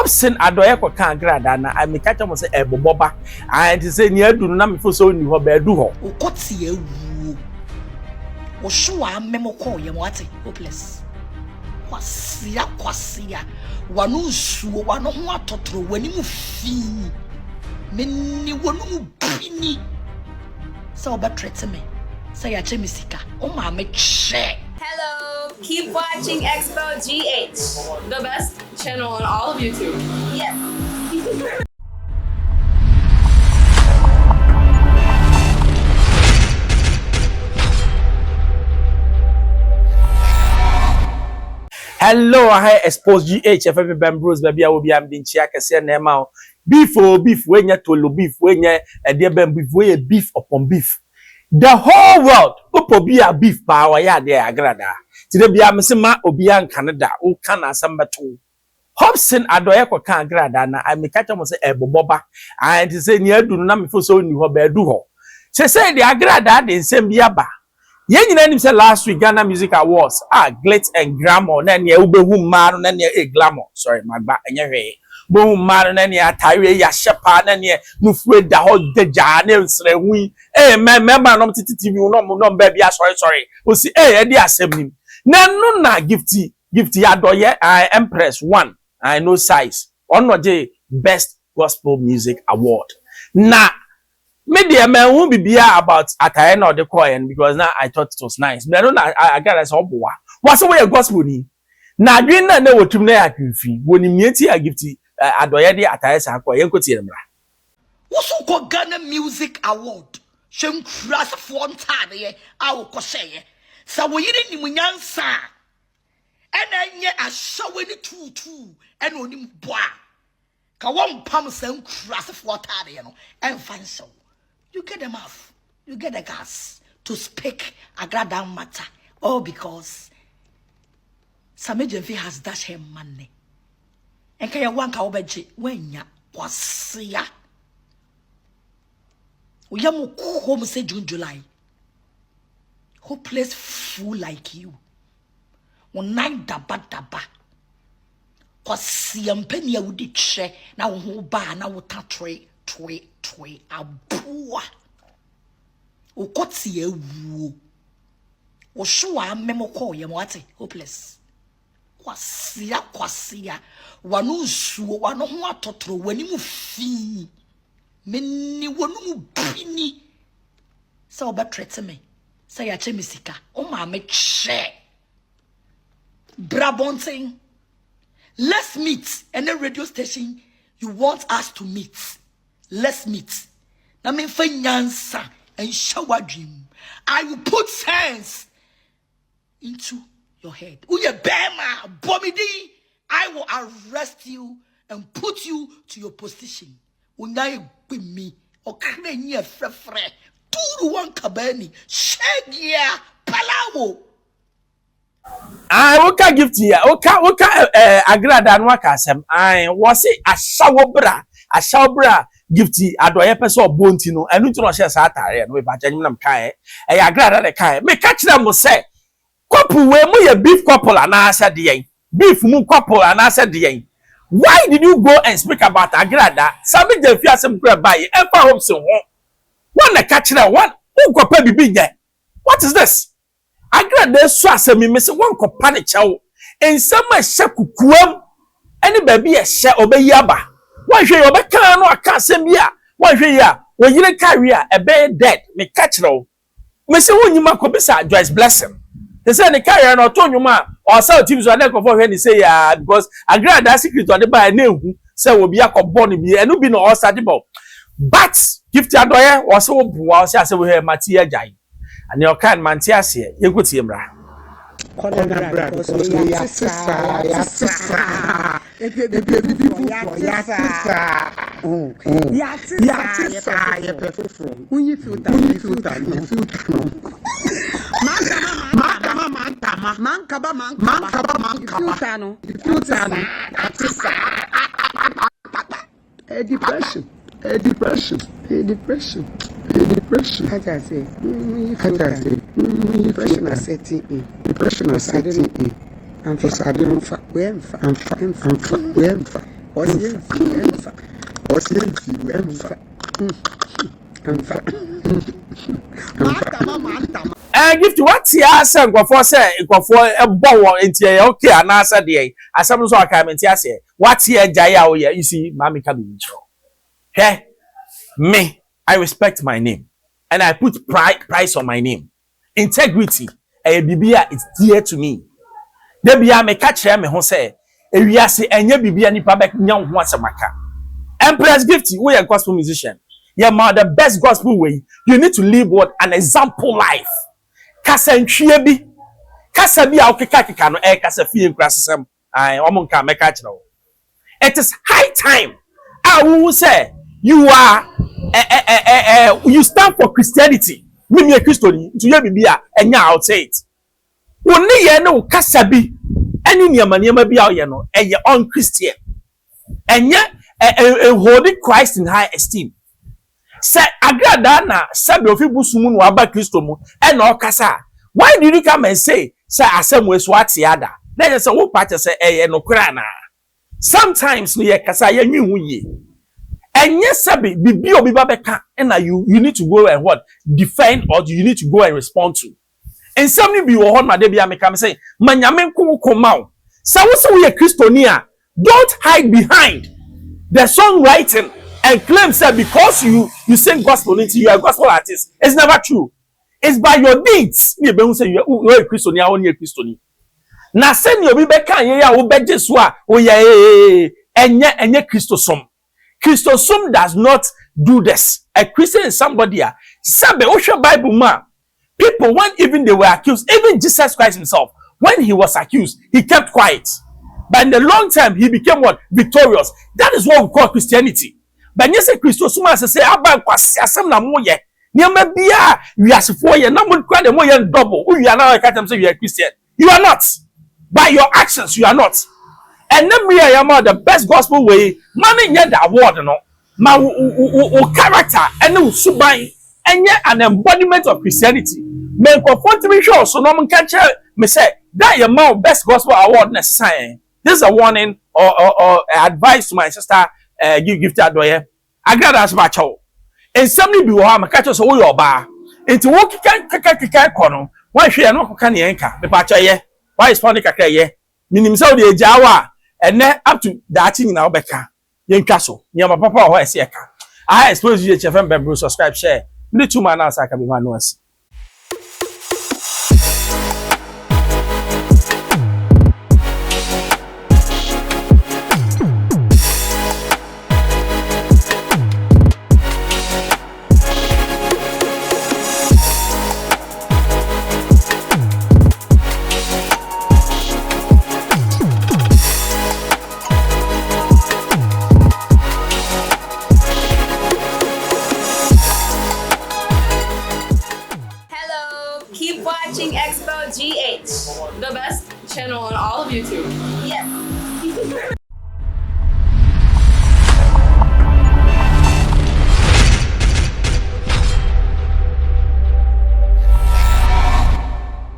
Hopeson adoye kwa kan grada na I make catch am say eboboba and say ni adu na me fo so ni ho ba adu ho ukoti ewu wo sho amemo ko ye mo ate hopeless kwasia wanu nsuo wanu ho atotoro wani mu fi menni wonu mu bini so ba threat me say ya che misika o ma me che. Hello, keep watching Xposed GH, the best channel on all of YouTube. Yes. Hello, I Xposed GH FF Bambros baby I will be am din chia kese na ma beef we nya tolo beef we nya e de bam beef we beef upon beef. The whole world upo be a beef pa wa ya de agrada. Ti de bia mse ma obi an Canada o kan asambeto. Hopeson adoye kwa kan agrada na I make catch am say eboboba and ti say ni adu na me fo so ni ho ba adu ho. Say the agrada de nsem bia ba. Yen nyina nim say last week Ghana Music Awards glitz and glamour na ne ubehu ma no na ne glamour sorry my ba enye hwe bo ma no na ne atare ya shepa na ne nufue da ho deja na nsre hu member no titi no ba bia sorry o si e dey asem nim na no na gifty adoye Empress 1 I know size ono je best gospel music award na media man won't be about attire or the coin because now I thought it was nice. But I got as oboa. What's the way a gospel ni? Na green na ne wotum na ya kwifi. Woni mieti a gifti adoye de attire sa kwa yen kotie mra. Woso ko Ghana Music Award. Shem kras fonta de a wo ko hye. Sa wo yire nimunyansa. Ena nye ahyawe ni tutu ena onim boa. Ka won pam san kras fonta de no emfa nso. You get the mouth, you get the gas to speak agrada matter, all because Samejenfi has dashed him money. And kaya wanka obeji wenya kwasia. Uyamu home say June July. Hopeless fool like you. Unai daba. Kwasia mpeni ya udiche na uhuba na utatwe. Twe abua ukoti ewu wo sho amemo ko ye mo ate hopeless kwasia wanu nsuo wanu ho atotoro wani mu fi menni wonu mu bini so ba threat me say ya che misika o ma me che brabonting let's meet any radio station you want us to meet. Let's meet. Na me nyansa and shower dream. I will put sense into your head. Uye bema bomidi. I will arrest you and put you to your position. Unai with me. Okre nye frefre. Turu wan kabeni. Shegia palawo. Woka gift ya. Woka agrada nwa kasem. Was it a shawbra gifty adoye pese obonti no enu ti no hye sa atare no ba janyim nam kai e agrada de kai me catch them mo say couple we mu ye beef couple anasa de yen beef mu couple anasa de yen why did you go and speak about agrada sabi je fi asem kura bai e fa Hopeson ho one na catch them one who go pa bibi nye what is this agrada so asem me say one ko pa ne chew ensem a hye kukuam eni ba bi e hye obeyi aba one hwe you be kan no aka asem bia one hwe ya wo yire career e be dead me catch no me say wonyima ko bisa Joyce Blessing they say the career no to nyuma or sell teams so na ko for hwe ni say ya because agrada secret or the buy na ehu say wo bia ko born bi enu bi no all start but gift adoye wo say wo buwa wo say ase wo he matia jai and your kind man ti ase ye go tie mra Depression. How do I say? Depression is setting in. Gift what ya say nkofo ebo wo enti e okay anasa de asem so aka menti ase what ya jai a wo ya you see mami ka bi nchro he me I respect my name and I put price on my name integrity bibia is dear to me de bia me ka kire me ho say ewiase enye bibia nipa be nya ho asemaka Empress Gift we a gospel musician yeah ma the best gospel way you need to live what an example life kasa ntwie bi kasa bi a okeka no kasa fie nkrasesem ai omo nka meka kire wo it is high time who say you are you stand for Christianity me a Christian to you bibia enya outside woni ye no kasa bi eni niamaniama bi a ye no eye on Christian enye holding Christ in high esteem say agrada na sabe ofi busumu no aba Kristo mu e na okasa why did you come and say asem we so atiada then you say wo pa say no kra na sometimes no ye kasa ye nyi hu ye enye sabe bibi obi ba beka na you need to go and what defend or you need to go and respond to and somebody be wo ma de bia me come say manyame nkokoma o say wo say we Kristoni a don't hide behind the songwriting and claim that because you sing gospel into you are a gospel artist. It's never true. It's by your deeds. You be say you are a Christian, you are only a Christian. Na send you be can ya wo be Jesua o ya enye Christosum. Christosum does not do this. A Christian is somebody sabe o Bible man. People when even they were accused, even Jesus Christ himself, when he was accused, he kept quiet. But in the long term, he became what? Victorious. That is what we call Christianity. But you say Christosuma say aba kwase asem na mo ye. Niam bia wiasefo ye na mo kwa de mo ye double. You are now I say you are Christian. You are not. By your actions you are not. And then we are the best gospel way. Money nye the award no. Ma o character and no suban enye an embodiment of Christianity. Men confront me sure so no man catch me say that your best gospel award necessary. This is a warning or advice to my sister gift adoye. I got as much how. And somebody be wa ma catch us all your bar. Into wo kika kono. Why hwe no koka ne enka. Me pa ye. Why is funny kakra ye. Minim say the ejawa and up to that thing na obeka. Yenka so. Nya papa ho ese eka. I expose you HFM Bembro subscribe share. Me too man na saka be man no ase. Keep watching Xposed GH, the best channel on all of YouTube. Yes.